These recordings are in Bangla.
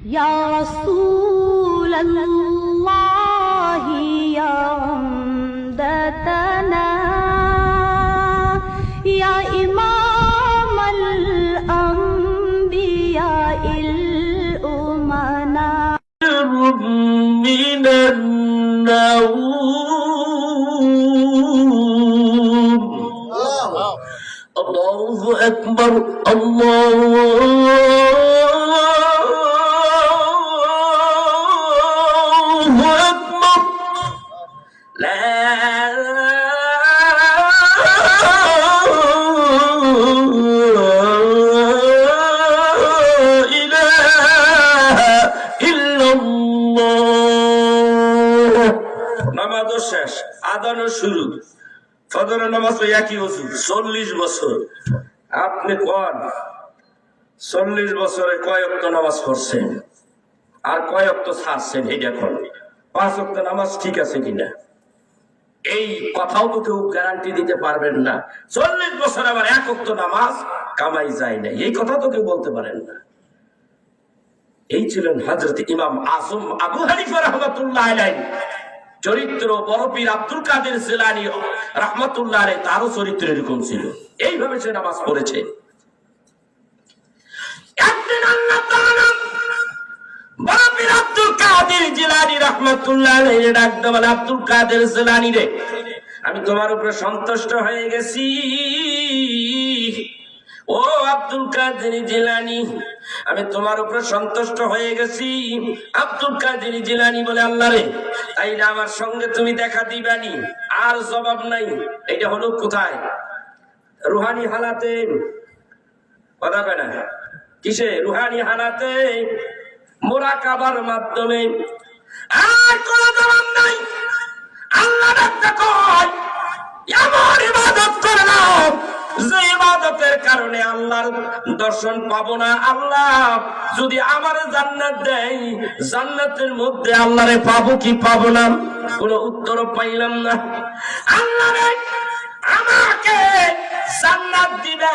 ইয়া রাসূলাল্লাহি ইয়া উমদাতানা ইয়া ইমামাল আম্বিয়া ইল উমানা মিনান নাউম। আল্লাহু আকবার, আল্লাহু আকবার। লা ইলাহা ইল্লাল্লাহ। নামাজ শেষ, আযানও শুরু। ফজরের নামাজ তো একই ওযু, 40 বছর। আপনি কোন 40 বছরে কয় ওয়াক্ত নামাজ পড়ছেন আর কয় ওয়াক্ত ছাড়ছেন? এটা কোন 5 ওয়াক্ত নামাজ ঠিক আছে কিনা এই কথাও তো কেউ গ্যারান্টি দিতে পারবেন না। 40 বছর আবার 1 ওয়াক্ত নামাজ কামাই যায় না, এই কথা তো কেউ বলতে পারেন না। এই ছিলেন হযরত ইমাম আযম আবু হানিফা রাহমাতুল্লাহ আলাইহি। চরিত্র বড় পীর আব্দুল কাদের জিলানী রাহমাতুল্লাহ আলাইহি, তারও চরিত্র এরকম ছিল। এইভাবে সে নামাজ পড়েছে। একদিন আল্লাহ তাআলা বড় পীর আব্দুল কাদের জিলানী রাহমাতুল্লাহ আলাইহি ডাক দিয়ে বলে, আব্দুল কাদের জিলানী রে, আমি তোমার উপরে সন্তুষ্ট হয়ে গেছি। ও আব্দুল কাদের জিলানী, আমি তোমার উপরে সন্তুষ্ট হয়ে গেছি। আব্দুল কাদের জিলানী বলে, আল্লাহ রে, তাইলে আমার সঙ্গে তুমি দেখা দিবানি? আর জবাব নাই। এটা হলো কোথায়? রুহানি হালাতে। কথা কয় না? কিসে? রুহানি হালাতে, মুরাকাবার মাধ্যমে। আর কোন জবাব নাই। আল্লাহ ডাকতে কয়, এমন ইবাদত করে নাও যে ইবাদতের কারণে আল্লাহর দর্শন পাবো না। আল্লাহ যদি আমারে জান্নাত দেয়, জান্নাতের মধ্যে আল্লাহরে পাবো কি পাবো না? কোনো উত্তর পাইলাম না। আল্লাহ আমাকে জান্নাত দিবে,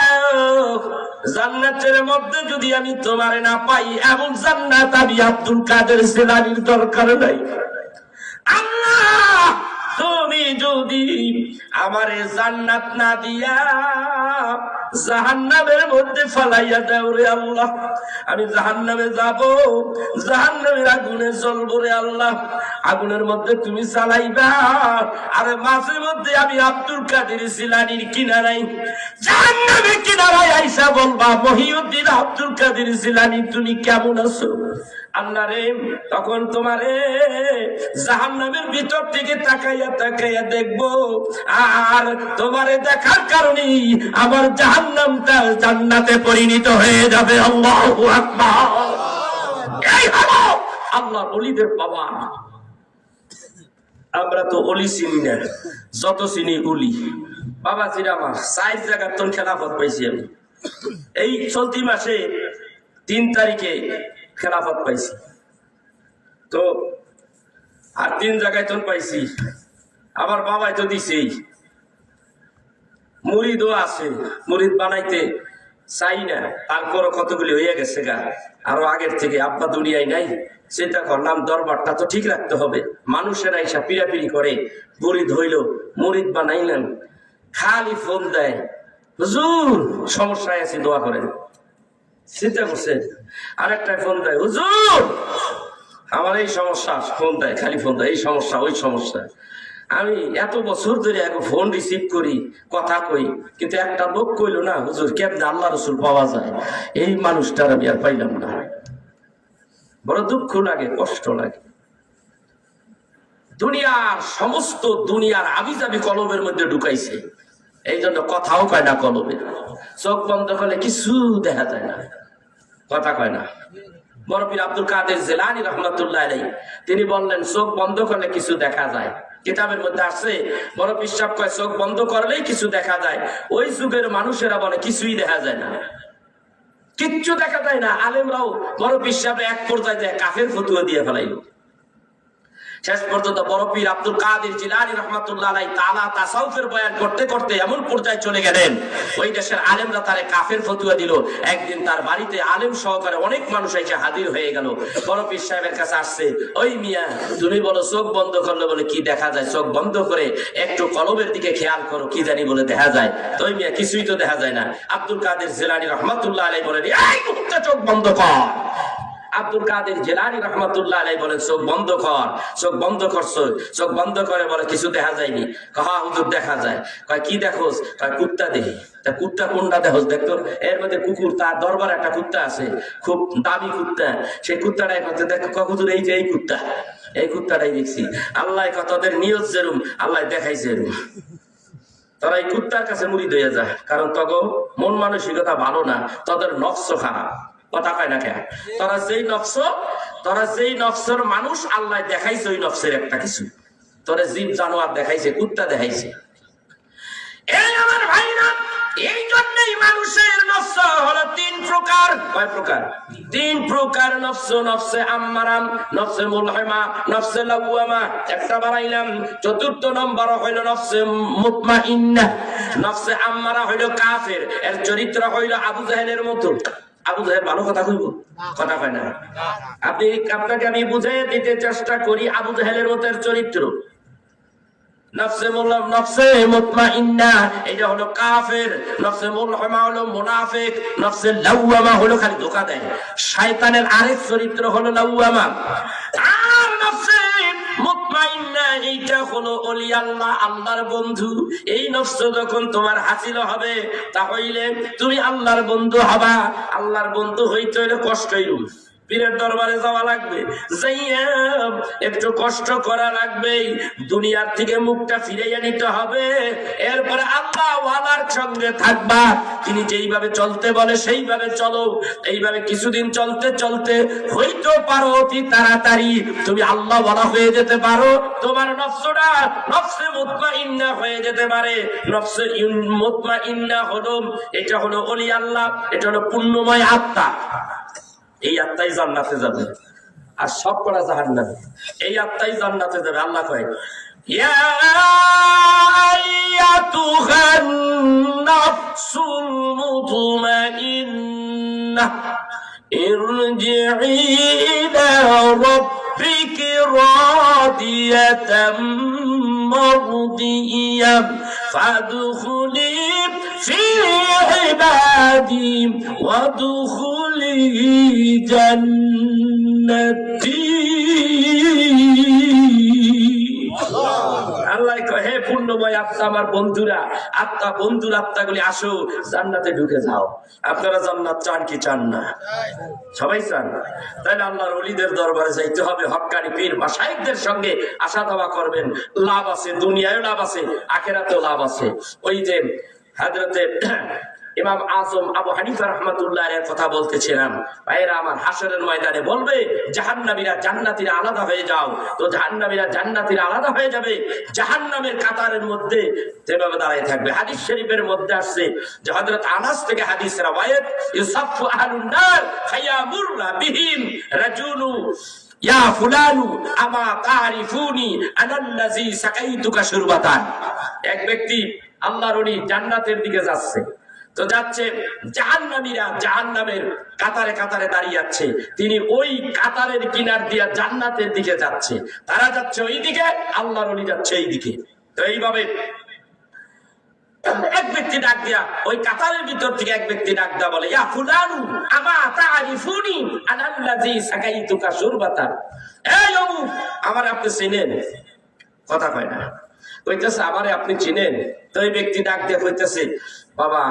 জান্নাতের মধ্যে যদি আমি তোমারে না পাই, এমন জান্নাত আমি আব্দুল কাদের জিলানীর দরকার নাই। আল্লাহ তুমি যদি আমারে জান্নাত না দিয়া জাহান্নামের মধ্যে ফালাইয়া দাও রে আল্লাহ, আমি জাহান্নামে যাব, জাহান্নামের আগুনে জ্বলবো রে আল্লাহ। আগুনের মধ্যে তুমি চালাইবা, আর মাঝে মধ্যে আমি আব্দুল কাদের জিলানীর কিনারায়, জাহান্নামের কিনারায় আইসা বলবা, মহিউদ্দিন আব্দুল কাদের জিলানী তুমি কেমন আছো? আল্লাহ রে, তখন তোমারে জাহান্নামের ভিতর থেকে তাকাইয়া তাকাইয়া দেখবো, আর তোমারে দেখার কারণে আমার জাহান্নামটা জান্নাতে পরিণত হয়ে যাবে। আল্লাহু আকবার। এই হলো আল্লাহর ওলিদের পাওয়ার। আমরা তো ওলি চিনি না, যত চিনি ওলি। বাবা চিরা আমার 4 জায়গার তোর খেলাফত পাইছি আমি। এই চলতি মাসে 3 তারিখে খেলাফত পাইছি তো, আর 3 জায়গায় তো পাইছি। আমার বাবাই তো দিছেই, মুরিদও আছে, মুরিদ বানাইতে চাই না, তারপরও কতগুলি হয়ে গেছে গা, আরো আগের থেকে। আব্বা দুনিয়ায় নাই, চিন্তা করলাম দরবারটা তো ঠিক রাখতে হবে। মানুষেরা এসা পিড়াপিড়ি করে, মুরিদ হইল, মুরিদ বানাইলেন, খালি ফোন দেয়, হুজুর সমস্যায় আছি দোয়া করেন। চিন্তা করছেন? আরেকটাই ফোন দেয়, হুজুর আমার এই সমস্যা, ফোন দেয়, খালি ফোন দেয়, এই সমস্যা ওই সমস্যা। আমি এত বছর ধরে এক ফোন রিসিভ করি, কথা কই, কিন্তু একটা লোক কইল না, হুজুর কেমনে আল্লাহ রসুল পাওয়া যায়। এই মানুষটার আমি আর পাইলাম না। বড় দুঃখ লাগে, কষ্ট লাগে। দুনিয়ার সমস্ত দুনিয়ার আবিজাবি কলবের মধ্যে ঢুকাইছে, এই জন্য কথাও কয় না কলবে। চোখ বন্ধ করলে কিছু দেখা যায় না, কথা কয় না। বড় পীর আব্দুল কাদের জিলানী রাহমাতুল্লাহ আলাইহি তিনি বললেন, চোখ বন্ধ করলে কিছু দেখা যায়। কিতাবের মধ্যে আছে, বড় পীর সাহেব কয় চোখ বন্ধ করলেই কিছু দেখা যায়। ওই যুগের মানুষেরা বলে কিছুই দেখা যায় না, কিচ্ছু দেখা যায় না। আলেমরাও বড় পীর সাহেব এক পর্যায়ে কাফের ফতোয়া দিয়ে ফেলাইল। শেষ পর্যন্ত বড় পীর আব্দুল কাদের জিলানী রাহমাতুল্লাহ আলাইহি তাআলা তাসাউফের বয়ান করতে করতে এমন পর্যায়ে চলে গেলেন, ওই দেশের আলেমরা তারে কাফের ফতোয়া দিল। একদিন তার বাড়িতে আলেম সহকারে অনেক মানুষ এসে হাজির হয়ে গেল। বড় পীর সাহেবের কাছে আসছে, ওই মিয়া তুমি বলো চোখ বন্ধ করলে বলে কি দেখা যায়? চোখ বন্ধ করে একটু কলবের দিকে খেয়াল করো, কি জানি বলে দেখা যায়। তো ওই মিয়া কিছুই তো দেখা যায় না। আব্দুল কাদের জিলানী রাহমাতুল্লাহ আলাইহি বলেন, এই মুহূর্তে চোখ বন্ধ কর। আব্দুল কাদের জিলানী রাহমাতুল্লাহ আলাইহি বলেন, চোখ বন্ধ কর। চোখ বন্ধ করছো? চোখ বন্ধ করে বলে কিছু দেখা যায়নি। কহা হুজুর দেখা যায়। কয় কি দেখোস? কয় কুত্তা দেখি। তা কুত্তা কোনটা দেখোস? দেখতো এর মধ্যে কুকুর, তার দরবার একটা কুত্তা আছে, খুব দামি কুত্তা। সেই কুত্তাটাই করতে দেখো, হুজুর এই যে এই কুত্তা, এই কুত্তাটাই দেখছি। আল্লাহ কতদের নিয়ত যেরুম আল্লাহ দেখাইছে এরুম। তারা এই কুত্তার কাছে মুড়ি হয়ে যায়, কারণ তখন মন মানসিকতা ভালো না, তাদের নফস খারাপ। কথা কয় না কেন? তোরা যেই নফসের মানুষ আল্লাহ দেখাইছে ওই নফসের একটা কিছু। তোরা জীব জানোয়ার দেখাইছে, কুত্তা দেখাইছে। এই আমার ভাইরা, এই জন্যই মানুষের নফস হলো তিন প্রকার। কয় প্রকার? তিন প্রকার নফস। নফসে আম্মারা, নফসে মুলহিমা, নফসে লাওয়ামা। একটা বানাইলাম। চতুর্থ নম্বর হইল নফসে মুতমাইন্নাহ। নফসে আম্মারা হইল কাফের, এর চরিত্র হইল আবু জাহেলের মতো। আবু জাহেল ভালো কথা কইব? কথা কয় না। আপনাকে আমি বুঝিয়ে দিতে চেষ্টা করি আবু জাহেলের মতো চরিত্র। নফসে মুতমাইন্না এটা হলো কাফের, নফসে মুলহিমা হলো মুনাফিক, নফসে লাওয়ামা হলো খালি ধোঁকা দেয়। শয়তানের আরেক চরিত্র হলো লাওয়ামা। আর নফসে মুতমাইন্না এইটা হলো ওলি আল্লাহ, আল্লাহর বন্ধু। এই নফস যখন তোমার হাসিল হবে তাহলে তুমি আল্লাহর বন্ধু হবা। আল্লাহর বন্ধু হইতে হইলে কষ্টই পীরের দরবারে যাওয়া লাগবে, যাইয়া একটু কষ্ট করা লাগবে, দুনিয়ার থেকে মুখটা ফিরাইয়া নিতে হবে। এরপরে আল্লাহ ওয়ালার সঙ্গে থাকবা, তিনি যেইভাবে চলতে বলে সেইভাবে চলো। এইভাবে কিছুদিন চলতে চলতে হইতে পারো অতি তাড়াতাড়ি তুমি আল্লাহ ওয়ালা হয়ে যেতে পারো। তোমার নফসটা নফসে মুতমাইন্না হয়ে যেতে পারে। নফসে মুতমাইন্না হলো, এটা হলো ওলি আল্লাহ, এটা হলো পুণ্যময় আত্মা। এই আত্মাই জান্নাতে যাবে, আর সব করা জাহান্নামে। এই আত্মাই জান্নাতে যাবে। আল্লাহ কয়, ইয়া আইয়াতুহান নাফসুল মুতমাইন্নাহ ইরজিই ইলা রাব্বিকি রাদিয়াতাম মারদিয়াম ফাদখুলি ফি ইবাদি ওয়াদখুলি জান্নাতি। আল্লাহ কয়, হে পূর্ণময় আত্মা, আমার বন্ধুরা, আত্মা বন্ধুর আত্মাগুলি আসো, জান্নাতে ঢুকে যাও। আপনারা জান্নাত চান কি চান না? সবাই চান। তাই আল্লাহর ওলিদের দরবারে যাইতে হবে, হক্কানি পীর মাশায়েখদের সঙ্গে আশা দাওয়া করবেন। লাভ আছে, দুনিয়ায়ও লাভ আছে, আখিরাতেও লাভ আছে। ওই যে হযরতে ইমাম আযম আবু হানিফা রাহমাতুল্লাহ এর কথা বলতেছিলাম। ভাইরা আমার, হাশরের ময়দানে বলবে জাহান্নামীরা জান্নাতীরা আলাদা হয়ে যাও। তো জাহান্নামীরা জান্নাতীরা আলাদা হয়ে যাবে, জাহান্নামের কাতারের মধ্যে যেভাবে দাঁড়িয়ে থাকবে। হাদিস শরীফের মধ্যে আসছে যে হযরত আনাস থেকে হাদিস রাওয়ায়াত, ইউসাফু আহলুন নার ফায়ামুররা বিহিম রাজুলু ইয়া ফুলানু আমা তারিফুনি আনাল্লাযী সাকাইতুকা শুরবাতান। এক ব্যক্তি আল্লাহর ওলি জান্নাতের দিকে যাচ্ছে। তো যাচ্ছে, জাহান্নামীরা জাহান্নামের কাতারে কাতারে দাঁড়িয়ে আছে, তিনি ওই কাতারের কিনার দিয়া জান্নাতের দিকে যাচ্ছে। তারা যাচ্ছে ওই দিকে, আল্লাহর ওলি যাচ্ছে এই দিকে। তো এইভাবে এক ব্যক্তি ডাক দিয়া, ওই কাতারের ভিতর থেকে এক ব্যক্তি ডাক দিয়া বলে, ইয়া ফুলানু আমা তারিফুনি আনাল্লাযী সাকাইতুকা শুরবাতান। এই অমুক, আমার আপনি চিনেন? কথা কয় না। কইতেছে, আমারে আপনি চিনেন? তো এই ব্যক্তি ডাক দিয়ে কইতেছে, বাবা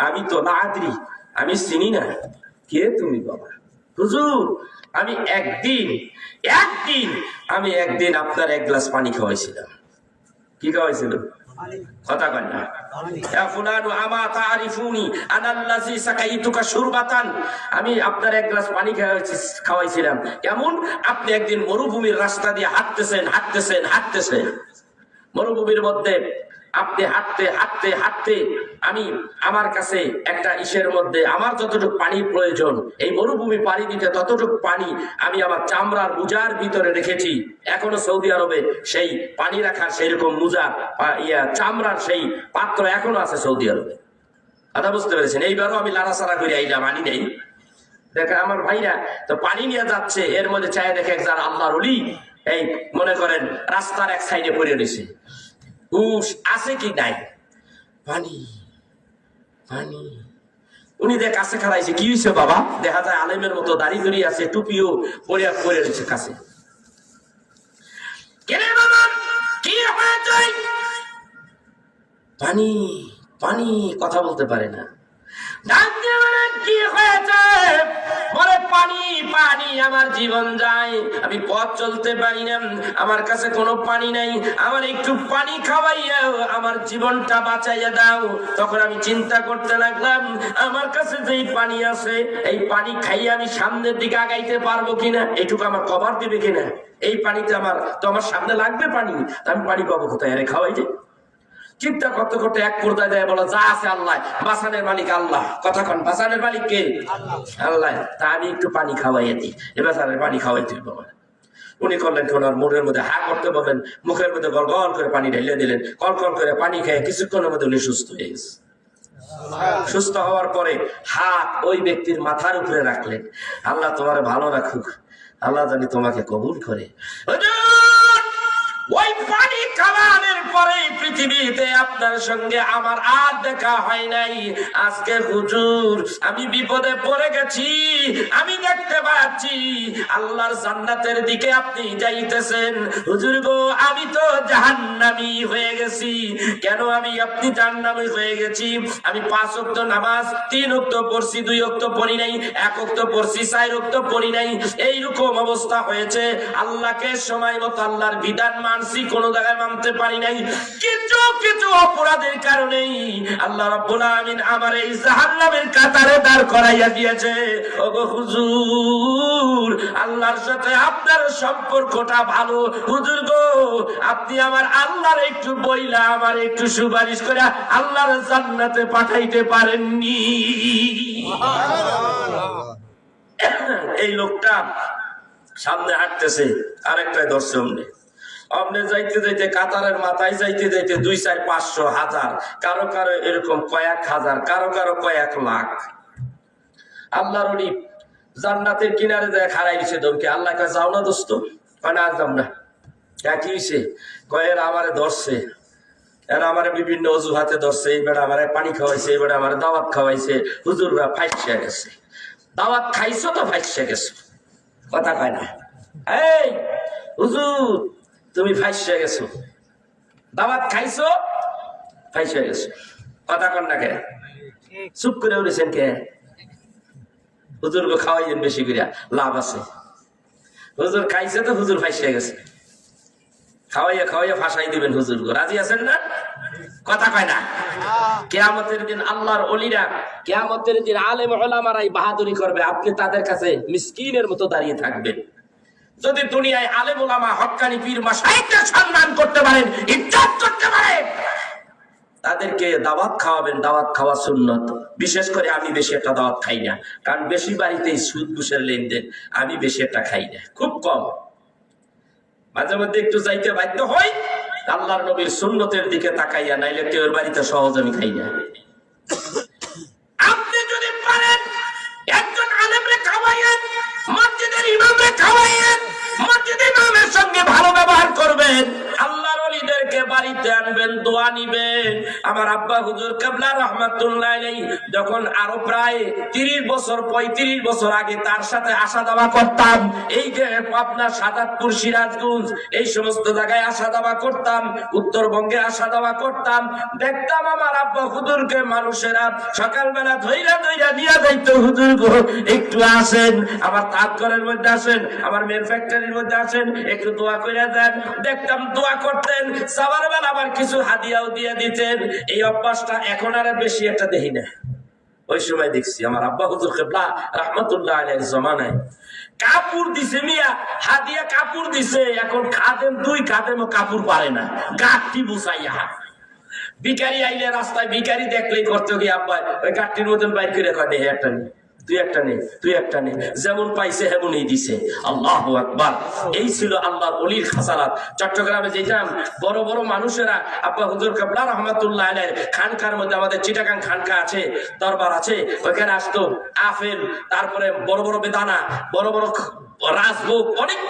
আমি তো না আদরি, আমি চিনি না। কে তুমি? বাবা হুজুর, আমি একদিন আপনার এক গ্লাস পানি খাওয়াইছিলাম। কি খাওয়াইছিল? কথা কয় না। ইয়া ফুলানু আমা তারিফুনি আনাল্লাযী সাকাইতুকা শুরবাতান। আমি আপনার এক গ্লাস পানি খাওয়াইছিলাম। কেমন? আপনি একদিন মরুভূমির রাস্তা দিয়ে হাঁটতেছেন। মরুভূমির মধ্যে আপনি হাঁটতে হাঁটতে হাঁটতে আমি আমার কাছে একটা ইসের মধ্যে আমার যতটুকু পানির প্রয়োজন, এই মরুভূমি পাড়ি দিতে ততটুকু পানি আমি আমার চামড়ার মুজার ভিতরে রেখেছি। এখনো সৌদি আরবে সেই পানি রাখার সেই রকম মুজা চামড়ার সেই পাত্র এখনো আছে সৌদি আরবে। কথা বুঝতে পেরেছেন? এইবারও আমি লাড়াচাড়া করে আইলাম, আনি নেই। দেখে আমার ভাইরা তো পানি নিয়ে যাচ্ছে, এর মধ্যে চায় দেখে একজন আল্লাহর ওলি এই মনে করেন রাস্তার এক সাইডে পড়ে রয়েছে। হুশ আছে কি নাই, পানি পানি। উনি দেখ কাছে খাড়াইছে, কি হয়েছে বাবা? দেখা যায় আলেমের মতো দাড়ি ধরি আছে, টুপিও পরে রয়েছে কাছে। কেনে বাবা কি হয়েছে? পানি পানি, কথা বলতে পারে না। কি হয়েছে? বলে পানি পানি, আমার জীবন যায়, আমি পথ চলতে পারি না, আমার কাছে কোনো পানি নাই, আমার একটু পানি খাওয়াইয়া আমার জীবনটা বাঁচাইয়া দাও। তখন আমি চিন্তা করতে লাগলাম, আমার কাছে যেই পানি আছে এই পানি খাইয়ে আমি সামনের দিকে আগাইতে পারবো কিনা, এইটুকু আমার কভার দিবে কিনা। এই পানিতে আমার সামনে লাগবে পানি, আমি পানি পাবো কোথায়? আরে খাওয়াই যায়। চিন্তা করতে করতে এক পর্দায় দেয় বলো যা আছে আল্লাহ, বাসানের মালিক আল্লাহ। কথা কন, বাসানের মালিক কে? আল্লাহ। তা আমি একটু পানি খাওয়াইয়া দিই, এবার পানি খাওয়াই তুই বাবা। উনি করলেন কি, ওনার মুখের মধ্যে হা করতে বললেন, মুখের মধ্যে গল গল করে পানি ঢেলে দিলেন। কল কল করে পানি খেয়ে কিছুক্ষণের মধ্যে উনি সুস্থ হয়ে গেছে। সুস্থ হওয়ার পরে হাত ওই ব্যক্তির মাথার উপরে রাখলেন। আল্লাহ তোমার ভালো রাখুক, আল্লাহ জানি তোমাকে কবুল করে। ওই পানি খাওয়ানোর পরে পৃথিবীতে আপনার সঙ্গে আমার আর দেখা হয় নাই। আজকে হুজুর আমি বিপদে পড়ে গেছি, আমি দেখতে পাচ্ছি আল্লাহর জান্নাতের দিকে আপনি যাইতেছেন। হুজুর গো, আমি তো জাহান্নামী হয়ে গেছি। কেন আমি আপনি জাহান্নামী হয়ে গেছি? আমি 5 ওয়াক্ত নামাজ 3 ওয়াক্ত পড়ছি, 2 ওয়াক্ত পড়ি নাই, 1 ওয়াক্ত পড়ছি, 4 ওয়াক্ত পড়ি নাই। এইরকম অবস্থা হয়েছে। আল্লাহকে সময় মতো আল্লাহর বিধান মানছি, কোন জায়গায় মানতে পারি নাই। কিছু কিছু অপরাধের কারণেই আল্লাহ রাব্বুল আমিন আমার এই জাহান্নামের কাতারে দাঁড় করাইয়া দিয়েছে। ওগো হুজুর, আল্লাহর সাথে আপনার সম্পর্কটা ভালো। হুজুর গো, আপনি আমার আল্লাহর একটু বইলা আমার একটু সুপারিশ করে আল্লাহর জান্নাতে পাঠাইতে পারেননি। এই লোকটা সামনে হাঁটতেছে, আরেকটাই দর্শন নেই। আপনি যাইতে যাইতে কাতারের মাথায় যাইতে যাইতে 2, 4, 500, 1000, কারো কারো এরকম কয়েক হাজার, কারো কারো কয়েক লাখ। আল্লাহর ওলি জান্নাতের কিনারে যায় খাড়াই দিছে দমকে। আল্লাহ কয় যাও না দোস্ত? কয় না যাম না। কি হয়েছে? কয় এরা আমারে ধরছে, এরা আমারে বিভিন্ন অজুহাতে ধরছে। এই বেড়া আমারে পানি খাওয়াইছে, এই বেড়া আমারে দাওয়াত খাওয়াইছে। হুজুররা ফাইসা গেছে। দাওয়াত খাইছো তো ফাইসা গেছো, কথা কয় না। এই হুজুর, তুমি ফাইসা গেছো, দাওয়াত খাইছো ফাইসা গেছো, কথা কন না কে? চুপ করে উঠেছেন কে? হুজুর গো খাওয়াইছেন বেশি করে, লাভ আছে। হুজুর খাইছে তো হুজুর ফাইসা গেছে, খাওয়াইয়া খাওয়াইয়া ফাঁসাই দিবেন হুজুর গো। রাজি আছেন না? কথা কয় না। কিয়ামতের দিন আল্লাহর ওলিরা, কিয়ামতের দিন আলেম ওলামারাই বাহাদুরি করবে, আপনি তাদের কাছে মিসকিনের মতো দাঁড়িয়ে থাকবেন। যদি দুনিয়ায় আলেম ওলামা হক্কানি পীর মাশায়েখদের সম্মান করতে পারেন, ইজ্জত করতে পারেন, তাদেরকে দাওয়াত খাওয়াবেন। দাওয়াত খাওয়া সুন্নত। বিশেষ করে আমি বেশি একটা দাওয়াত খাই না, কারণ বেশি বাড়িতেই সুদ ঘুষের লেনদেন, আমি বেশি একটা খাই না, খুব কম। মাঝে মধ্যে একটু যাইতে বাধ্য হই, আল্লাহর নবীর সুন্নতের দিকে তাকাইয়া, নাইলে কেউ বাড়িতে সহজ আমি খাই না। আপনি যদি পারেন একজন আলেমরে খাওয়াইয়েন, মসজিদের ইমামরে খাওয়াইয়েন, মসজিদের ইমামের সঙ্গে ভালো ব্যবহার করবেন, আল্লাহর ওলিদেরকে বাড়িতে আনবেন, দোয়া নিবেন। আমার আব্বা হুজুর কেবলা রাহমাতুল্লাহ আলাইহি যখন আরো প্রায় 30 বছর 35 বছর আগে তার সাথে আসা যাওয়া করতাম, এই যে আপনার সাদাতপুর, সিরাজগঞ্জ, এই সমস্ত জায়গায় আসা যাওয়া করতাম, উত্তরবঙ্গে আসা যাওয়া করতাম, দেখতাম আমার আব্বা হুজুরকে মানুষেরা সকালবেলা ধইরা ধইরা নিয়ে যাইতো। হুজুর গো একটু আসেন, আমার তাঁত ঘরের মধ্যে আসেন, আমার মেয়ের ফ্যাক্টরির মধ্যে আসেন, একটু দোয়া করে দেন। দেখতাম দোয়া করতেন, সবার বেলা আবার কিছু হাদিয়াও দিয়ে দিতেন। এই অভ্যাসটা এখন আর বেশি একটা দেখি না। ওই সময় দেখছি আমার আব্বা হুজুর কেবলা রাহমাতুল্লাহ আলাইহির জামানায় কাপড় দিছে, মিয়া হাদিয়া কাপড় দিছে। এখন খাদেম 2 খাদেমও কাপড় পারে না, গাঁটটি বুঝাইয়া ভিখারি আইলে রাস্তায় ভিখারি দেখলেই করতে গিয়ে আব্বা ওই গাঠটির মতন বাইর করে কয় নে একটা নে, তুই একটা নে, তুই একটা নে, যেমন পাইছে হেমনই দিছে। আল্লাহু আকবার। এই ছিল আল্লাহর ওলির খাসারাত। চট্টগ্রামে যেতাম, বড় বড় মানুষেরা, আব্বা হুজুর কাবলা রহমাতুল্লাহ আলাইহির খানকার মধ্যে, আমাদের চিটাগাং খানকা আছে, দরবার আছে, ওখানে আসতো আপেল, তারপরে বড় বড় বেদানা, বড় বড় রাজভোগ, অনেক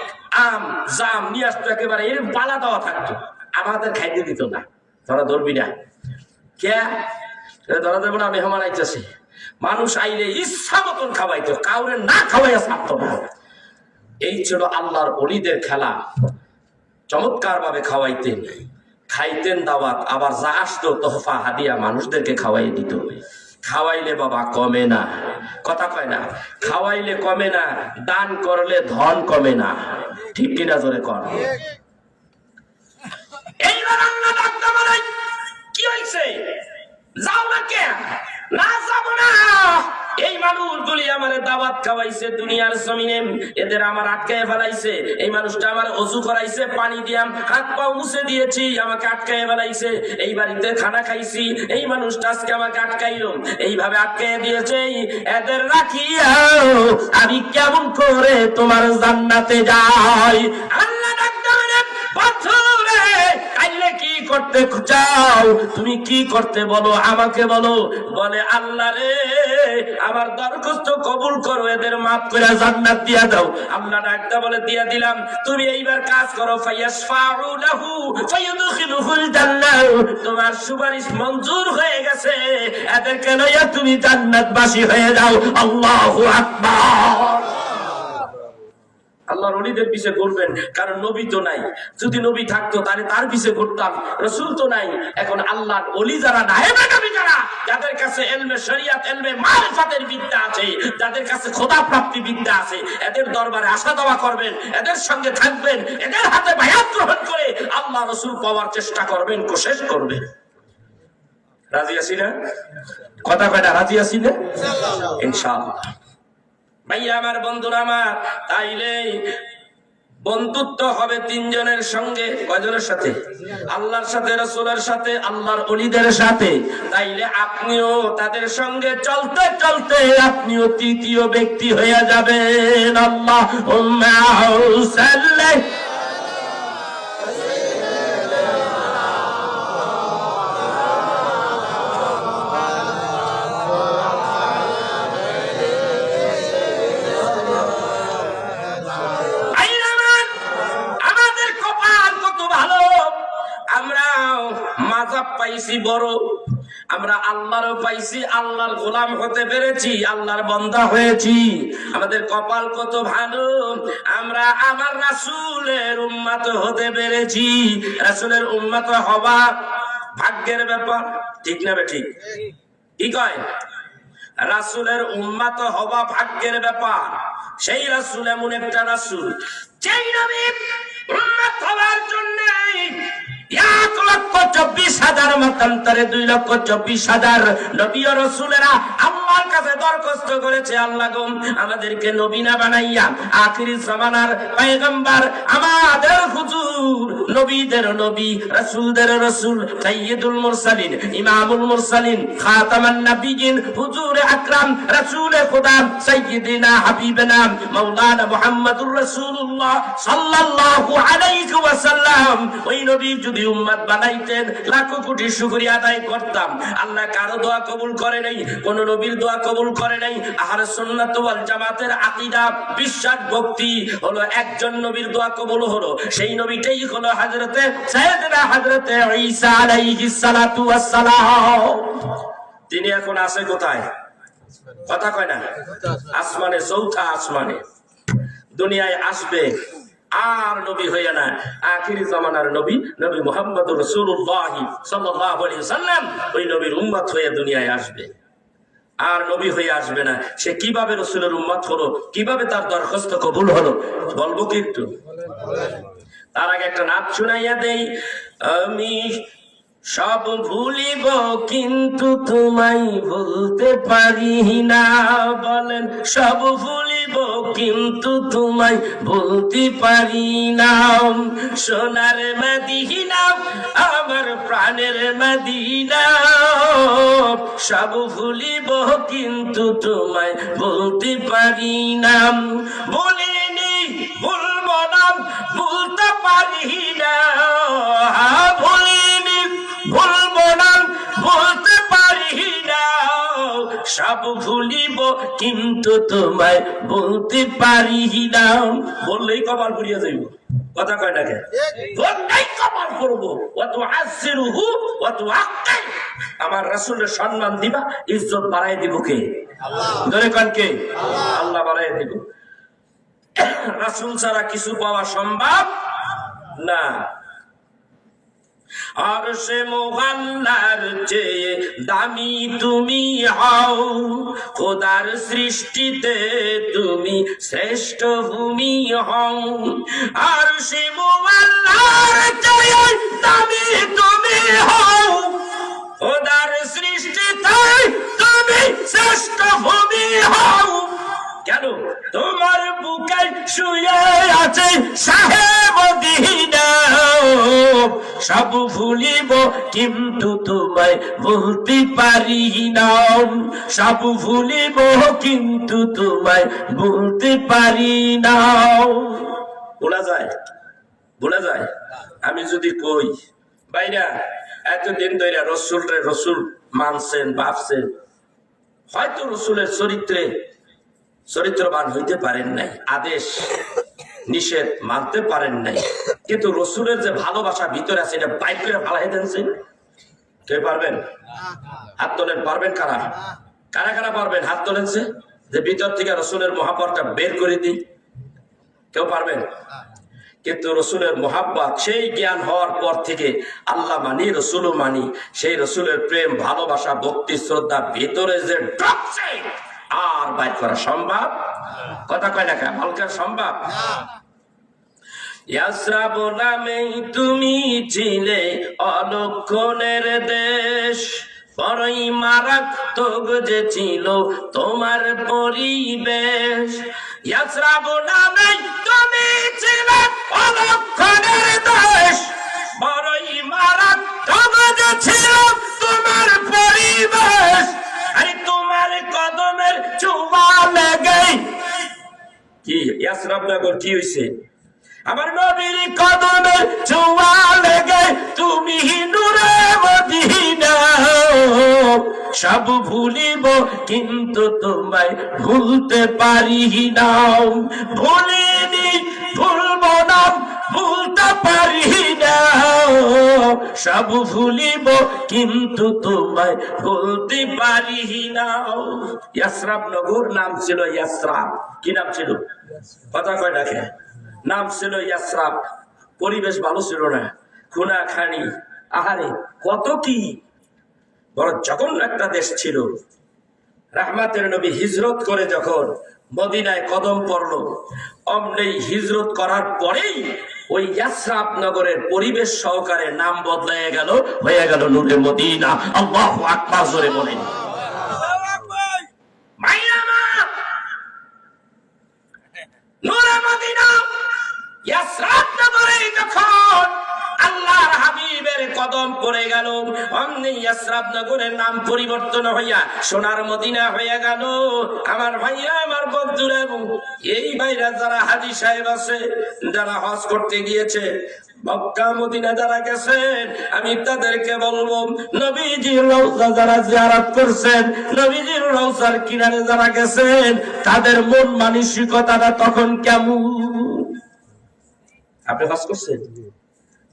আম জাম নিয়ে আসতো, একেবারে এরকম পালা দেওয়া থাকতো। আমাদের খাইতে দিত না, ধরা ধরবি না, কে ধরা দেবো না, মেহমান আইতেছে। মানুষ আইলে ইচ্ছা মতন খাওয়াইতো, কাউরে না খাওয়াইয়া ছাড়তো না। এই ছিল আল্লাহর ওলিদের খেলা। চমৎকার ভাবে খাওয়াইতেন, খাইতেন দাওয়াত, আবার যা আসতো তোহফা হাদিয়া মানুষদেরকে খাওয়াই দিত। খাওয়াইলে বাবা কমে না, কথা কয় না, খাওয়াইলে কমে না, দান করলে ধন কমে না। ঠিক কিনা জোরে কর। এইবার আল্লাহ ডাকতে বলে, কি হয়েছে, যাও না কে? না যাব না। এই মানুষগুলি আমার দাওয়াত খাওয়াইছে দুনিয়ার জমিনে, এদের আমার আটকায় ফেলাইছে। এই মানুষটা আমার ওযু করাইছে, পানি দিয়াম হাত পা মুছে দিয়েছি, আমাকে আটকায় ফেলাইছে। এই বাড়িতে খানা খাইছি, এই মানুষটা আজকে আমাকে আটকাইলো, এইভাবে আটকায় দিয়েছে। এদের রাখিয়াও আমি কেমন করে তোমার জান্নাতে যাই? আল্লাহ ডাকতে বলেন, পাথরে কাইলে কি করতে চাও, তুমি কি করতে বলো, আমাকে বলো। বলে, আল্লাহ রে, আমার দরখাস্ত কবুল করো, এদের মাফ করে জান্নাত দিয়া দাও। আল্লাহ ডাকতে বলে, দিয়া দিলাম, তুমি এইবার কাজ করো। ফায়াসফাউ লাহু ফায়ুদখিলুহুল জান্নাহ, তোমার সুপারিশ মঞ্জুর হয়ে গেছে, এদেরকে লইয়া তুমি জান্নাতবাসী হয়ে যাও। আল্লাহু আকবার। আল্লাহর ওলিদের পিছে ঘুরবেন, কারণ নবী তো নাই। যদি নবী থাকতো তাহলে তার পিছে ঘুরতাম, রাসূল তো নাই। এখন আল্লাহর ওলি যারা, নায়েবে নবী যারা, যাদের কাছে ইলমে শরিয়ত, ইলমে মারিফাতের বিদ্যা আছে, যাদের কাছে খোদা প্রাপ্তি বিদ্যা আছে, এদের দরবারে আসা যাওয়া করবেন, এদের সঙ্গে থাকবেন, এদের হাতে বায়াত গ্রহণ করে আল্লাহ রাসূল পাওয়ার চেষ্টা করবেন, কোশিশ করবেন। রাজি আছি না? কথা কয়টা রাজি আছি না? ইনশাআল্লাহ। ভাইয়া আমার, বন্ধুরা আমার, তাইলে বন্ধুত্ব হবে তিনজনের সঙ্গে। কয়জনের সাথে? আল্লাহর সাথে, রাসূলের সাথে, আল্লাহর ওলিদের সাথে। তাইলে আপনিও তাদের সঙ্গে চলতে চলতে আপনিও তৃতীয় ব্যক্তি হয়ে যাবেন। আল্লাহুম্মা সাল্লি। পাইছি বড়, আমরা আল্লাহরও পাইছি, আল্লাহর গোলাম হতে পেরেছি, আল্লাহর বান্দা হয়েছি। আমাদের কপাল কত ভালো, আমরা আমার রাসূলের উম্মত হতে পেরেছি। রাসূলের উম্মত হওয়া ভাগ্যের ব্যাপার, ঠিক না ঠিক? কি কয়? রাসূলের উম্মত হওয়া ভাগ্যের ব্যাপার। সেই রাসূল এমন একটা রাসূল, যেই নবী উম্মত হওয়ার জন্য 1,24,000 মতান্তরে 2,24,000 নবী ও রাসূলেরা আল্লাহর কাছে দরখাস্ত করেছে, আল্লাহ গো, আমাদেরকে নবী না বানাইয়া আখির জামানার পয়গম্বর, আমাদের হুজুর, নবীদের নবী, রাসূলদের রাসূল, সাইয়্যিদুল মুরসালিন, ইমামুল মুরসালিন, খাতামান নবিয়্যিন, হুজুর আকরাম, রাসূলে খোদা, সাইয়্যিদিনা হাবিবানা মাওলানা মুহাম্মদুর রাসূলুল্লাহ সাল্লাল্লাহু আলাইহি ওয়াসাল্লাম, ওই নবী যদি উম্মত বানাইতেন, লাখো কোটি শুকরিয়া আদায় করতাম। আল্লাহ কারো দোয়া কবুল করে নাই, কোন নবীর দোয়া কবুল করে নাই। আহলে সুন্নাত ওয়াল জামাতের আকীদা, বিশ্বাস, ভক্তি হলো একজন নবীর দোয়া কবুল হলো, সেই নবীটাই হলো হযরতে সাইয়েদনা হযরতে ঈসা আলাইহিস সালাতু ওয়াস সালাম। তিনি এখন আছে কোথায়? কথা কয় না? আসমানে, চৌথা আসমানে। দুনিয়ায় আসবে, আর নবী হইয়া না, আখিরি জামানার নবী, নবী মুহাম্মদুর রাসূলুল্লাহ সাল্লাল্লাহু আলাইহি ওয়াসাল্লাম, ওই নবীর উম্মত হয়ে দুনিয়ায় আসবে। আর নবী হয়ে আসবে না। সে কিভাবে রাসূলের উম্মত হলো, কিভাবে তার দরখাস্ত কবুল হলো, বলবো কি একটু? তার আগে একটা নাত শুনাইয়া দেই। আমি সব ভুলিব কিন্তু তোমায় বলতে পারি না, বলেন সব ভুলিব ভুলিব কিন্তু তোমায় বলতে পারি না। সোনার মদিনা আমার প্রাণের মদিনা, সব ভুলিব কিন্তু তোমায় বলতে পারি না। বলিনি ভুলবো না, ভুলতে পারি না। বলিনি ভুলবো না, বলতে পারি না। সব ভুলিব কিন্তু তোমায় বলতে পারি না। বললেই কপাল পুড়িয়ে যাইব, কথা কয় না কেন? বললেই কপাল করবো। অত আসিরুহু অত আক্কাই, আমার রাসূলের সম্মান দিবা, ইজ্জত বাড়াই দিব কে? ধরে কান কে? আল্লাহ বাড়াই দিব। রাসূল ছাড়া কিছু পাওয়া সম্ভব না। আর সে মোহাল্লার চেয়ে দামি তুমি হও, খোদার সৃষ্টিতে তুমি শ্রেষ্ঠ ভূমি হও। আর সে মোহাল্লার চেয়ে দামি তুমি হও, খোদার সৃষ্টিতে তুমি শ্রেষ্ঠ ভূমি হও। কেন? তোমার বুকে শুয়ে আছে শাহে মদিনা, সব ভুলিব কিন্তু তোমায় বলতে পারি না। সব ভুলিব কিন্তু তোমায় বলতে পারি না। বলা যায়? বলা যায়? আমি যদি কই ভাইরা এতদিন ধরে রসুল মানছেন, ভাবছেন, হয়তো রসুলের চরিত্রবান হইতে পারেন নাই, আদেশ নিষেধ মানতে পারেন নাই, কিন্তু রসুলের যে ভালোবাসা ভিতরে আছে এটা বাইর করে ফালাই দেনছে। কেউ পারবেন? হাত তোলেন। পারবেন কারা? কারা কারা পারবেন? হাত তোলেনছে যে ভিতর থেকে রসুলের মহাব্বতটা বের করে দিই। কেউ পারবেন? কিন্তু রসুলের মহাব্বত সেই জ্ঞান হওয়ার পর থেকে আল্লাহ মানি, রসুলও মানি, সেই রসুলের প্রেম, ভালোবাসা, ভক্তি, শ্রদ্ধা ভিতরে যে ঢুকছে আর বাইর করা সম্ভব? কথা কয় না কেন? হালকা সম্ভব? ইয়াসরাব নামেই তুমি ছিলে অলক্ষণের দেশ, বড়ই মারাত্মক যে ছিল তোমার পরিবেশ। ইয়াসরাব নামেই তুমি ছিলে অলক্ষণের দেশ, বড়ই মারাত্মক যে ছিল তোমার পরিবেশ। আরে তোমার কদমের চুমা লেগে কি ইয়াসরাব নগর কি হইছে? আমার নবীর কদমের চুমা লেগে তুমি নূরে মদিনা, সব ভুলিব কিন্তু তোমায় ভুলতে পারি না। ভুলিনি ভুলব না, ভুলতে পারি না। সব ভুলিব কিন্তু তোমায় ভুলতে পারি না। ইয়াসরাব নগর নাম ছিল ইয়াসরাব। কি নাম ছিল? কথা কয় ডাকে? নাম ছিল ইয়াসরাব। পরিবেশ ভালো ছিল না, খুনা খানি, আহারে কত কি, বড় জঘন্য একটা দেশ ছিল। রাহমাতের নবী হিজরত করে যখন মদিনায় কদম পড়লো, অমনি হিজরত করার পরেই ওই ইয়াসরাব নগরের পরিবেশ সহকারে নাম বদলায় গেল, হয়ে গেল নূরে মদিনা। আল্লাহু আকবার জোরে বলেন। নূরে মদিনা ইয়াসরাব নগরে যখন আল্লাহর হাবিবের কদম পড়ে গেল, অমনি ইয়াসরাব নগরের নাম পরিবর্তন হইয়া সোনার মদিনা হয়ে গেল। আমার ভাইরা, আমার বন্ধুরা, এই ভাইরা যারা হাজী সাহেব আছে, যারা হজ করতে গিয়েছে, মক্কা মদিনা যারা গেছেন, আমি তাদেরকে বলবো, নবীজির রওজা যারা জিয়ারত করছেন, নবীজির রওজার কিনারে যারা গেছেন, তাদের মন মানসিকতাটা তখন কেমন? আপনি হজ করছেন?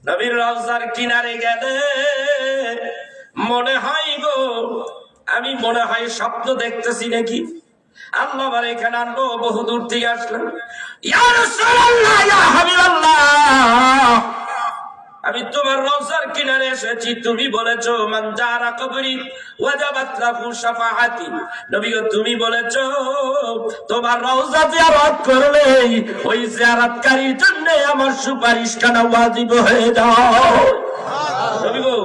নবীর রওজার কিনারে গেলে মনে হয় গো, আমি মনে হয় স্বপ্ন দেখতেছি নাকি। আল্লাহ আমার এখানে আনলো, বহু দূর থেকে আসলাম। ইয়া রাসূলুল্লাহ, ইয়া হাবিবাল্লাহ, আমি তোমার রওজার কিনারে এসেছি। তুমি বলেছো মান জারা কবরি ওয়াজাবাত লাহু শাফাআতি। নবী গো, তুমি বলেছো তোমার রওজা জিয়ারত করলে ওই জিয়ারতকারীর জন্য আমার সুপারিশ কানা ওয়াজিব হয়ে যায়। নবী গো,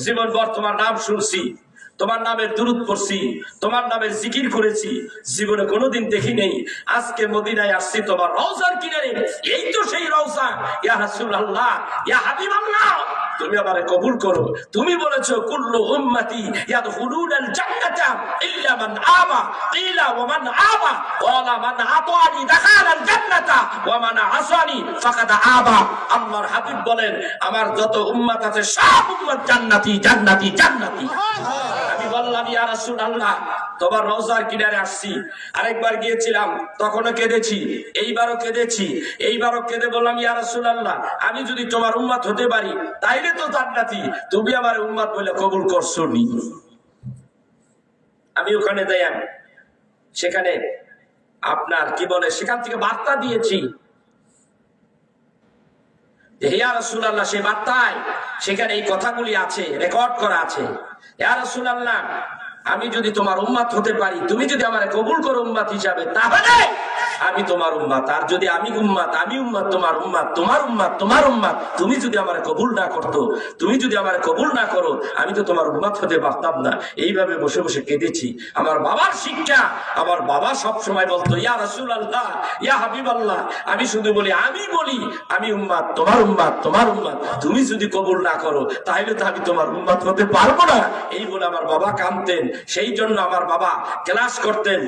জীবন ভর তোমার নাম শুনছি, তোমার নামের দুরূদ পড়ছি, তোমার নামের জিকির করেছি, জীবনে কোনোদিন দেখি নেই। আজকে মদিনায় আসছি তোমার রওজার কিনারে, এই তো সেই রওজা। ইয়া রাসূলুল্লাহ, ইয়া হাবিবাল্লাহ, তুমি আমারে কবুল করো। তুমি বলেছো কুল্লু উম্মতি ইয়াদখুলুনাল জান্নাতা ইল্লা মান আবা, কিলা ওয়া মান আবা, ওয়ালা মান আতানি দাখালাল জান্নাতা ওয়া মান আসানি ফাকাদ আবা। আল্লাহর হাবিব বলেন, আমার যত উম্মত আছে সব উম্মত জান্নাতি জান্নাতি জান্নাতি। আমি বললাম, ইয়া রাসূলুল্লাহ, তোমার রওজার কিনারে আসছি। আরেকবার গিয়েছিলাম, তখনও কেঁদেছি, এইবারও কেঁদেছি, এইবারও কেঁদে বললাম, ইয়া রাসূলুল্লাহ, আমি যদি তোমার উম্মত হতে পারি তাইলে তো জান্নাতি, তুমি আমার উম্মত বলে কবুল করছো নি। আমি ওখানে যাই, সেখানে আপনার কি বলে, সেখান থেকে বার্তা দিয়েছি যে ইয়া রাসূলুল্লাহ, সেই বার্তায় সেখানে এই কথাগুলি আছে, রেকর্ড করা আছে। ইয়া রাসূলুল্লাহ, আমি যদি তোমার উম্মত হতে পারি, তুমি যদি আমারে কবুল করো উম্মত হিসাবে, তাহলে আমি তোমার উম্মত। আর যদি আমি উম্মত, আমি উম্মত, তোমার উম্মত, তোমার উম্মত, তোমার উম্মত, তুমি যদি আমারে কবুল না করতো, তুমি যদি আমারে কবুল না করো, আমি তো তোমার উম্মত হতে পারতাম না। এইভাবে বসে বসে কেঁদেছি। আমার বাবার শিক্ষা, আমার বাবা সব সময় বলতো, ইয়া রাসূলুল্লাহ, ইয়া হাবিবাল্লাহ, আমি শুধু বলি, আমি উম্মত, তোমার উম্মত, তোমার উম্মত, তুমি যদি কবুল না করো তাহলে তো আমি তোমার উম্মত হতে পারবো না। এই বলে আমার বাবা কাঁদতেন। সেই জন্য আমার বাবা ক্লাস করতেন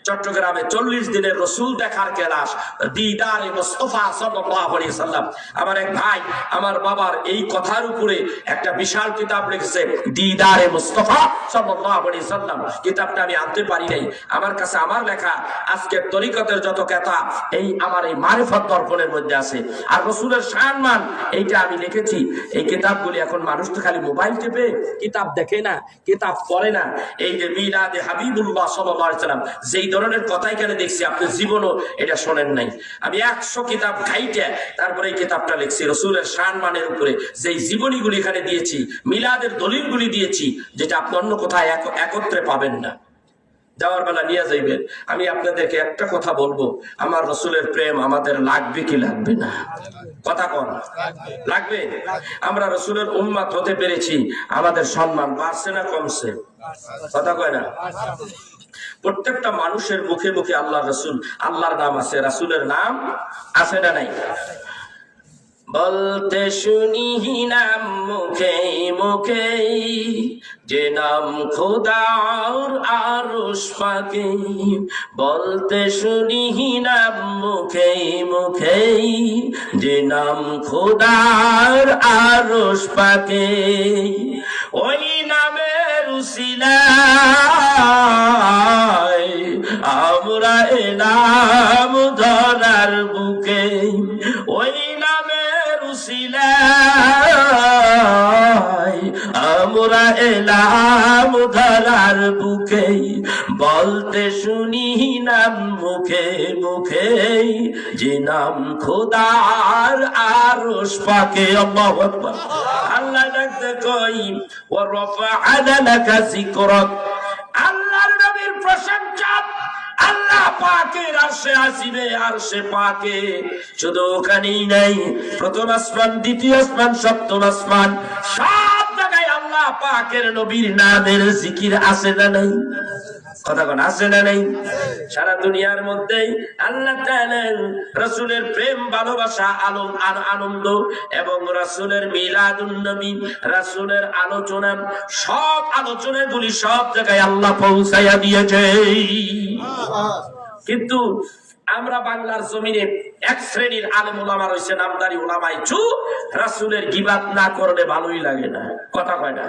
চট্টগ্রামে, 40 দিনের রসুল দেখার ক্লাস, দিদারে মুস্তাফা সাল্লাল্লাহু আলাইহি সাল্লাম। আমার এক ভাই আমার বাবার এই কথার উপরে একটা বিশাল কিতাব লিখেছে, দিদারে মুস্তাফা সাল্লাল্লাহু আলাইহি সাল্লাম। কিতাবটা আমি আনতে পারি নাই, আমার কাছে আমার লেখা আজকে তরিকতের যত কিতাব এই আমার এই মারিফত দর্পণের মধ্যে আছে। আর রসুলের সম্মান এইটা আমি লিখেছি। এই কিতাবগুলি এখন মানুষ তো খালি মোবাইল টিপে, কিতাব দেখে না, কিতাব পড়ে না। এই যে মিলাদে হাবিবুল্লাহ সাল্লাল্লাহু আলাইহি সাল্লাম, যেই ধরনের কথা এখানে দেখছি, আপনি জীবনও এটা শোনেন নাই। আমি 100 কিতাব ঘাইটে তারপরে এই কিতাবটা লিখছি রসুলের সম্মানের উপরে, যেই জীবনীগুলি এখানে দিয়েছি, মিলাদের দলিলগুলি দিয়েছি, যেটা আপনি অন্য কোথায় একত্রে পাবেন না। যাওয়ার বেলা নিয়ে যাইবেন। আমি আপনাদেরকে একটা কথা বলবো, আমার রসুলের প্রেম আমাদের লাগবে কি লাগবে না? কথা কন, লাগবে? আমরা রসুলের উম্মত হতে পেরেছি, আমাদের সম্মান বাড়ছে না কমছে? কথা কয় না? প্রত্যেকটা মানুষের মুখে মুখে আল্লাহ রসুল, আল্লাহর নাম আছে, রাসূলের নাম আছে না নাই? বলতে শুনি নাম মুখে মুখে, যে নাম খোদার আরশ পাকে। বলতে শুনি নাম মুখে মুখে, যে নাম খোদার আরশ পাকে। ওই নামের উসিলায় আমরা এলাম ধরার বুকে, ওই নামের উসিলায় আমরা এলাম ধরার বুকে। বলতে শুনি নাম মুখে মুখে, যে নাম খোদার আরশ পাকে। আল্লাহু আকবার। আল্লাহ ডাকতে কই, ওয়া রাফা'না লাকা যিকরাক, আল্লাহর নবীর প্রশংসা আল্লাহ পাকের আরশে আসিবে, আরশে পাকে। শুধু ওখানেই নাই, প্রথম আসমান, দ্বিতীয় আসমান, সপ্তম আসমান, সব জায়গায় আল্লাহ পাকের নবীর নামের জিকির আছে না নাই? কথা কোন আছে না নাই? সারা দুনিয়ার মধ্যে আল্লাহ তাআলা রাসূলের প্রেম, ভালোবাসা, আনন্দ এবং রাসূলের মিলাদুন নবী, রাসূলের আলোচনা, সব আলোচনাগুলি সব জায়গায় আল্লাহ পৌঁছায়া দিয়েছে। কিন্তু আমরা বাংলার জমিনে এক শ্রেণীর আলেম ওলামা রয়েছে, নামদারি ওলামাই চুপ, রাসূলের গিবাত না করলে ভালোই লাগে না। কথা কয় না?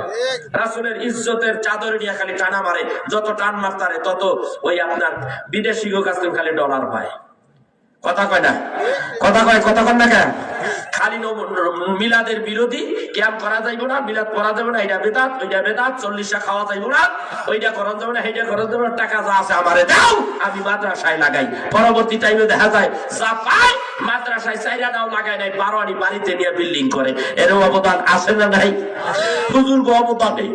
রাসূলের ইজ্জতের চাদর নিয়ে খালি টানা মারে, যত টান মারতারে তত ওই আপনার বিদেশি কাছ থেকে খালি ডলার পায়। কথা কয় না? কথা কয়, কথা কন না কেন? খালি মিলাদের বিরোধী, ক্যাম্প করা যাইব না, মিলাদ করা যাবে না, এটা বেদাত, ওইটা বেদাত, 40টা খাওয়া যাইব না, ওইটা করা যাবে না, এইটা করা যাবে না, টাকা যা আছে আমারে দাও, আমি মাদ্রাসায় লাগাই। পরবর্তী টাইমে দেখা যায় যা পায় মাদ্রাসায় চাইরাটাও লাগায় নাই, 12 আনি বাড়িতে নিয়ে বিল্ডিং করে। এর অবদান আছে না নাই? হুজুর অবদান নেই।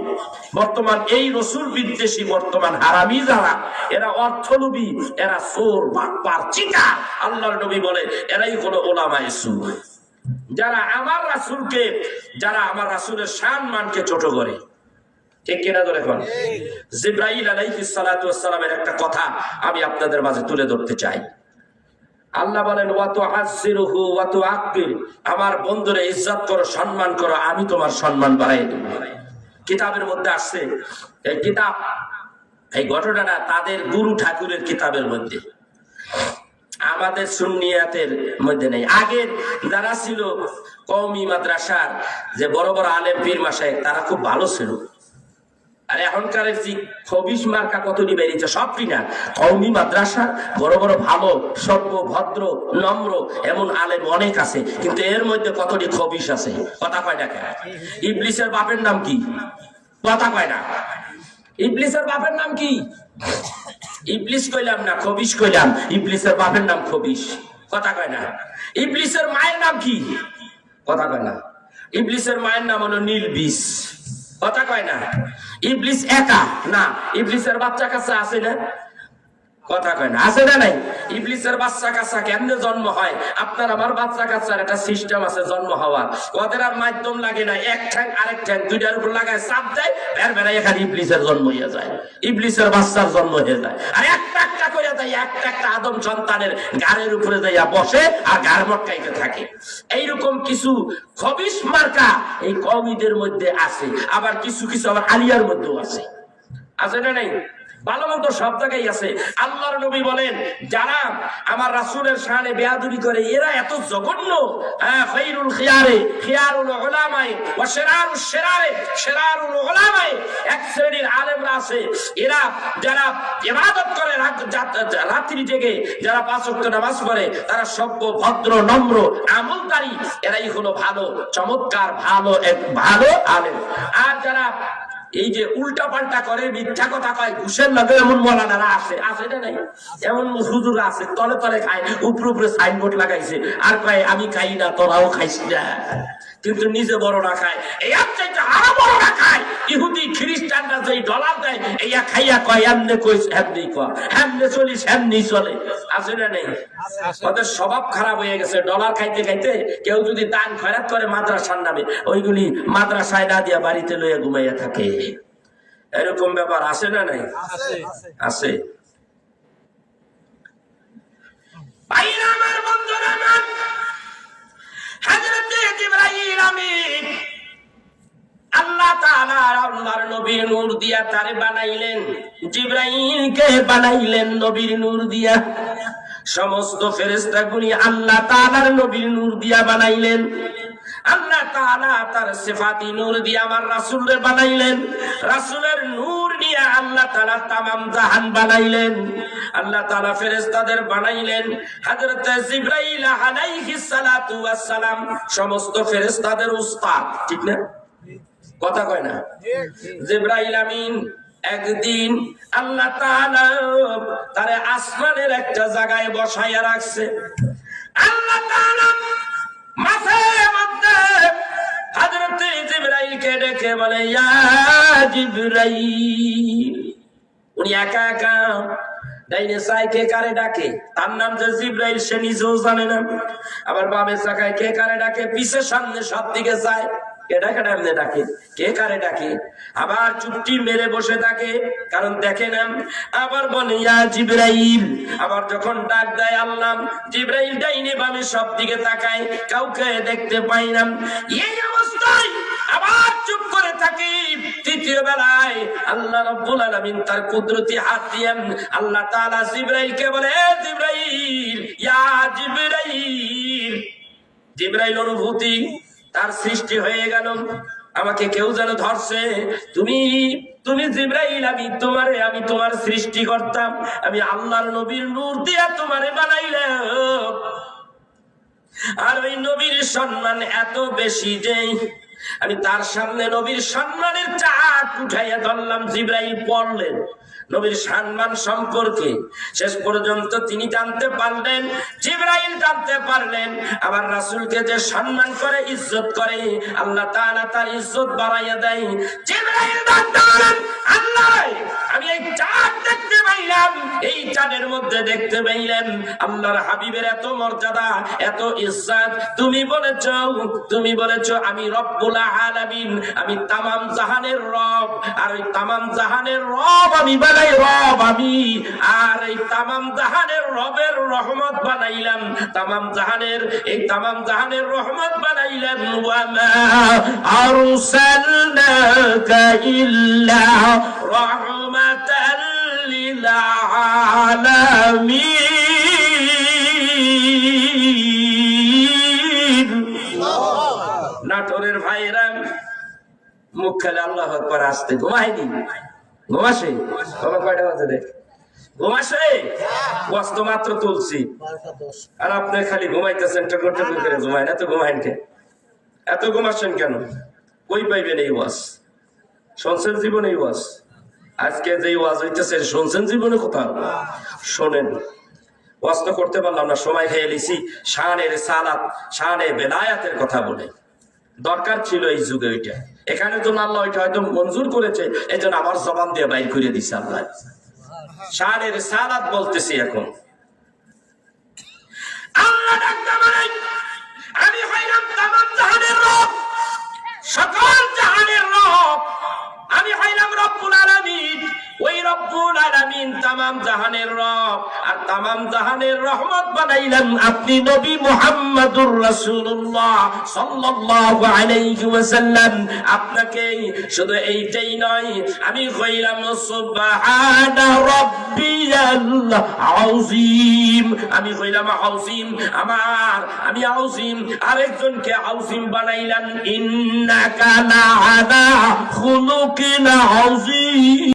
বর্তমান এই রসুল বিদ্বেষী, বর্তমান হারামি যারা, এরা অর্থলোভী, এরা চোর, বাটপার, চিটার। আল্লাহর নবী বলে এরাই হলো ওলামায়ে সু, যারা আমার রাসূলকে, যারা আমার রাসূলের সম্মানকে ছোট করে। ঠিক কিনা ধরে এখন জিবরাইল আলাইহিস সালাতু ওয়াস সালামের একটা কথা আমি আপনাদের মাঝে তুলে ধরতে চাই। আল্লাহ বলেন ওয়া তুআজ্জিরুহু ওয়া তুআক্কির, আমার বন্ধুরে ইজ্জত করো, সম্মান করো, আমি তোমার সম্মান বাড়াই দেব। কিতাবের মধ্যে আসছে, এই কিতাব, এই ঘটনাটা তাদের গুরু ঠাকুরের কিতাবের মধ্যে, আমাদের সুন্নিয়াতের মধ্যে নেই। আগের যারা ছিল কওমি মাদ্রাসার যে বড় বড় আলেম পীর মাশায়েখ, তারা খুব ভালো ছিল। আর এখনকার যে খবিশ মার্কা কতটি বেরিয়েছে, সবটি না। কওমি মাদ্রাসা বড় বড় ভালো সভ্য ভদ্র নম্র এমন আলেম অনেক আছে, কিন্তু এর মধ্যে কতটি খবিশ আছে। কথা কয় না কেন? ইবলিসের বাপের নাম কি? কথা কয় না। ইবলিসের বাপের নাম কি? ইবলিস কইলাম না, খবিশ কইলাম। ইবলিসের বাপের নাম খবিশ। কথা কয় না। ইবলিসের মায়ের নাম কি? কথা কয় না। ইবলিসের মায়ের নাম হলো নীলবিষ। কথা কয় না। ইবলিস একা না, ইবলিসের বাচ্চা কাচ্চা আছে না? কথা কয় না। আছে না নাই? ইবলিসের বাচ্চা কাচ্চা কেমনে জন্ম হয়? আপনার আমার বাচ্চা কাচ্চার একটা সিস্টেম আছে জন্ম হওয়ার। ওদের আর মাধ্যম লাগে না, এক ঠ্যাং আরেক ঠ্যাং দুইটার উপর লাগায় চাপ দেয়, বের বেড়ায় এখানে ইবলিসের জন্ম হয়ে যায়, ইবলিসের বাচ্চার জন্ম হয়ে যায়। আর একটা একটা করে দেয়, একটা একটা আদম সন্তানের গাড়ের উপরে যাইয়া বসে আর গাড় মটকাইতে থাকে। এইরকম কিছু খবিশ মার্কা এই কওমিদের মধ্যে আছে, আবার কিছু কিছু আবার আলিয়ার মধ্যেও আছে। আছে না নাই? ভালো মন্দ সব জায়গায় আছে। আল্লাহর নবী বলেন, যারা আমার রাসূলের শানে বেয়াদবি করে এরা এত জঘন্য। খায়রুল খিয়ারে খিয়ারুল উলামায়ে ওয়া শিরারুশ শিরারে শিরারুল উলামায়ে, এক শ্রেণীর আলেমরা আছে, এরা যারা ইবাদত করে রাত্রি জেগে, যারা পাঁচ ওয়াক্ত নামাজ পড়ে, তারা সভ্য ভদ্র নম্র আমলদারি, এরাই হলো ভালো চমৎকার ভালো এক ভালো আলেম। আর যারা এই যে উল্টা পাল্টা করে, মিথ্যা কথা কয়, ঘুষের লগে, এমন মৌলানারা আছে। আছে না নাই? এমন হুজুর আছে, তলে তলে খায়, উপরে উপরে সাইনবোর্ড লাগাইছে, আর কয় আমি খাই না, তোরাও খাইস না, কিন্তু নিজে বড় না খায়। এই চাইতে আরো বড় না খায়। ইহুদি খ্রিস্টানরা যেই ডলার দেয়, এইয়া খাইয়া কয় এমনে কইস এমনি কয়, এমনে চলিস এমনি চলে। আছে না নাই? ওদের স্বভাব খারাপ হয়ে গেছে। ডলার খাইতে খাইতে কেউ যদি দান খয়রাত করে মাদ্রাসার নামে, ওইগুলি মাদ্রাসায় না দিয়া বাড়িতে লইয়া ঘুমাইয়া থাকে। এরকম ব্যাপার আছে না নাই? আছে। ভাইরা আমার, বন্ধুরা আমার, হযরত জিবরাইল আমিন আল্লাহ তাআলা আল্লাহর নবীর নূর দিয়া তারে বানাইলেন। জিবরাইলকে বানাইলেন নবীর নূর দিয়া। সমস্ত ফেরেশতাগুলি আল্লাহ তাআলার নবীর নূর দিয়া বানাইলেন। আল্লাহ তাআলা তার সিফাতি নূর দিয়ে আমার রাসূলকে বানাইলেন। রাসূলের নূর নিয়ে আল্লাহ তাআলা तमाम জাহান বানাইলেন। আল্লাহ তাআলা ফেরেশতাদের বানাইলেন। হযরত জিবরাইল আলাইহিস সালাতু ওয়াস সালাম সমস্ত ফেরেশতাদের উস্তাদ। ঠিক না? কথা কয় না? জিবরাইল আমিন একদিন আল্লাহ তাআলা তারে আসমানের একটা জায়গায় বসাইয়া রাখছে। আল্লাহ তাআলা মাঝে মধ্যে হযরত জিবরাইলকে ডেকে বলে, ইয়া জিবরাইল। উনি একা একা ডাইনে সাইকে কারে ডাকে, তার নাম যে জিবরাইল, সে নিজেও জানে না। আবার বামে সাকায় কে কারে ডাকে, পিছে সামনে সব দিকে যায়, কে ডাকে এমনি ডাকে, কে কারে ডাকে। আবার চুপটি মেরে বসে থাকে, কারণ দেখে না। আবার বলে ইয়া জিবরাইল। আবার যখন ডাক দেয় আল্লাহ, জিবরাইল ডাইনে বামে সব দিকে তাকায়, কাউকে দেখতে পাই না। এই অবস্থায় আবার চুপ করে থাকি। তৃতীয় বেলায় আল্লাহ রাব্বুল আলামিন তার কুদরতি হাত দিয়ে আল্লাহ তাআলা জিবরাইলকে বলে, এ জিবরাইল, ইয়া জিবরাইল। জিবরাইল অনুভূতি তার সৃষ্টি হয়ে গেল, আমাকে কেউ যেন ধরছে। তুমি জিবরাইল, আমি তোমার সৃষ্টি করতাম, আমি আল্লাহর নবীর নূর দিয়া তোমারে বানাইলাম। আর ওই নবীর সম্মান এত বেশি যে আমি তার সামনে নবীর সম্মানের চাট উঠাইয়া ধরলাম। জিবরাইল পড়লেন নবীর সম্মান সম্পর্কে, শেষ পর্যন্ত তিনি জানতে পারলেন, জিবরাইল জানতে পারলেন আমার রাসূলকে যে সম্মান করে ইজ্জত করে, আল্লাহ তাআলা তার ইজ্জত বাড়াইয়া দেয়। জিবরাইল জানতে পারলেন, আল্লাহ আমি এই চাঁদ দেখতে পাইলাম, এই চাঁদের মধ্যে দেখতে পাইলেন আল্লাহর হাবিবের এত মর্যাদা, এত ইজ্জত। তুমি বলেছো আমি রব্বুল আলামিন, আমি তামাম জাহানের রব, আর ওই তামাম জাহানের রব আমি বানাই রব আমি, আর এই তামাম জাহানের রবের রহমত বানাইলাম, তামাম জাহানের এই তামাম জাহানের রহমত বানাইলেন। ওয়া মা আরসালনাকা ইল্লা রাহমাতাল লিল আলামিন। নাটোরের ভাইরা মুখ খেলে আল্লাহ আকবার আসতে ঘুমায়নি, ঘুমাসে বাবা কয়টা বাজে রে, ঘুমাসে কষ্ট মাত্র তুলছি, আর আপনি খালি ঘুমাইতেছেন, টকর টকর করে ঘুমায় না তো, ঘুমাইন কে এত ঘুমাচ্ছেন কেন? কই পাইবেন এই ওয়াজ? শুনছেন জীবনে এই ওয়াজ? আজকে যে ওয়াজ হইতেছে শুনছেন জীবনে কোথাও? শোনেন, ওয়াজ তো করতে পারলাম না, সময় খেয়ে লিছি শানের সালাত, শানে বেলায়াতের কথা বলে। দরকার ছিল এই যুগে ওইটা, এখানে জন্য আল্লাহ ওইটা হয়তো মঞ্জুর করেছে, এই জন্য আমার জবান দিয়ে বাইর করে দিছে আল্লাহ। শানের সালাত বলতেছি এখন। আল্লাহ ডাকতে বলে, আমি হইলাম তামাম জাহানের রব, সকল জাহানের রব, আমি হইলাম রব্বুল আলামিন। ওই রব্বুল আলামিন তামাম জাহানের রব, আর তামাম জাহানের রহমত বানাইলেন আপনি নবী মুহাম্মদুর রাসূলুল্লাহ সাল্লাল্লাহু আলাইহি ওয়াসাল্লাম। আপনাকে শুধু এইটাই নয়, আমি কইলাম সুবহানা রাব্বিয়াল আযীম, আমি কইলাম আযীম আমি আযীম, আরেকজনকে আযীম বানাইলেন ইন্নাকা লাআলা খুলুকিন আযীম।